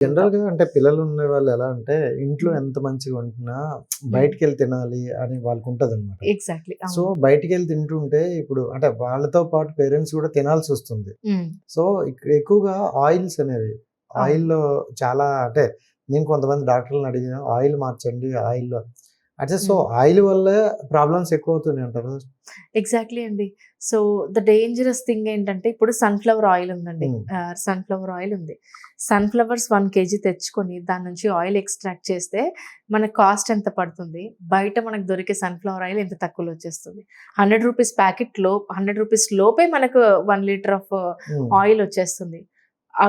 ఉంటాం. జనరల్‌గా అంటే పిల్లలు ఉండేవాళ్ళు ఎలా అంటే ఇంట్లో హ్మ్. ఎంత మంచిగా వండినా హ్మ్. బయటికెళ్ళి తినాలి అని వాళ్ళకుంటదనమాట. ఎగ్జాక్ట్‌లీ. సో, అవును. బయటికెళ్ళి తింటుంటే ఇప్పుడు అంటే వాళ్ళతో పాటు పేరెంట్స్ గూడా తినాల్సొస్తుంది. హ్మ్. సో, ఇక్కడ ఎక్కువగా ఆయిల్స్ అనేవి అవును. ఆయిల్‌లో చాలా అంటే నేను కొంతమంది డాక్టర్‌లని అడిగిన ఆయిల్ మార్చండి ఆయిల్‌లో అంటే సో, హ్మ్. ఆయిల్ వల్లే ప్రాబ్లమ్స్ ఎక్కువవుతున్నాయంటారా? ఎగ్జాక్ట్‌లీ అండి. సో, ద డేంజరస్ థింగ్ ఏంటంటే ఇప్పుడు సన్‌ఫ్లవర్ ఆయిల్ ఉందండి. హ్మ్. సన్‌ఫ్లవర్ ఆయిల్ ఉంది. సన్‌ఫ్లవర్స్ 1 కేజీ తెచ్చుకొని దాని నుంచి ఆయిల్ ఎక్స్ట్రాక్ట్ చేస్తే మనకు కాస్ట్ ఎంత పడుతుంది? బయట మనకు దొరికే సన్‌ఫ్లవర్ ఆయిల్ ఎంత తక్కువలో వచ్చేస్తుంది. రూ. 100 ప్యాకెట్‌లో రూ. 100 లోపే మనకు 1 లీటర్ ఆఫ్ హ్మ్. ఆయిల్ వచ్చేస్తుంది.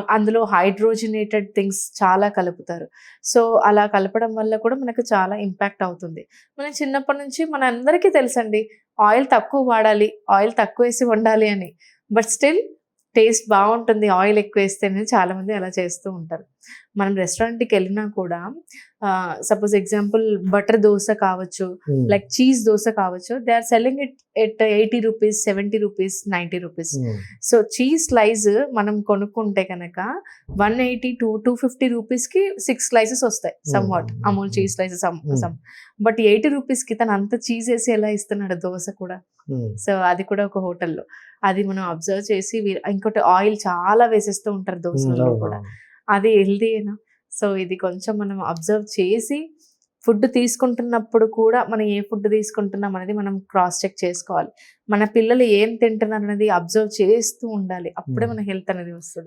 అందులో హైడ్రోజనేటెడ్ థింగ్స్ చాలా కలుపుతారు. సో, అలా కలపడం వల్ల కూడా మనకు చాలా ఇంపాక్ట్ అవుతుంది. మనం చిన్నప్పటి నుంచి మనందరికీ తెలుసండి. ఆయిల్ తక్కువ వాడాలి. ఆయిల్ తక్కువేసి వండాలి అని. బట్ స్టిల్ టేస్ట్ బావుంటుంది ఆయిల్ ఎక్కువేస్తేనే చాలామంది అలా చేస్తూ ఉంటారు. మనం రెస్టారెంట్‌కెళ్ళినా కూడా సపోజ్ ఎగ్జాంపుల్ బటర్ దోస కావచ్చు, హ్మ్. లైక్ చీజ్ దోస కావచ్చు. They are selling it at రూ. 80, రూ. 70, రూ. 90. హ్మ్. సో, చీజ్ స్లైస్ మనం కొనుక్కుంటే గనక 180 టు 250 రూపీస్‌కి 6 స్లైసెస్ ఒస్తాయి. హ్మ్. సమ్‌వాట్ హ్మ్. హ్మ్. అమూల్ హ్మ్. చీజ్ స్లైసెస్ హ్మ్. సమ్. బట్ 80 రూపీస్‌కి తను అంత చీజేసి ఎలా ఇస్తున్నాడు దోస కూడా. హ్మ్. సో, అది కూడా ఒక హోటల్‌లో. అది మనం అబ్జర్వ్ చేసి ఇంకోటి ఆయిల్ చాలా వేసేస్తూ ఉంటారు హ్మ్. దోసలలో కూడా. అవునవును. అది హెల్తీయేనా? సో, ఇది కొంచెం మనం అబ్జర్వ్ చేసి ఫుడ్ తీసుకుంటున్నప్పుడు కూడా మనం ఏ ఫుడ్ తీసుకుంటున్నాం అనేది మనం క్రాస్ చెక్ చేసుకోవాలి. మన పిల్లలు ఏం తింటున్నారనేది అబ్జర్వ్ చేస్తూ ఉండాలి. అప్పుడే హ్మ్. మన హెల్త్ అనేది వస్తది.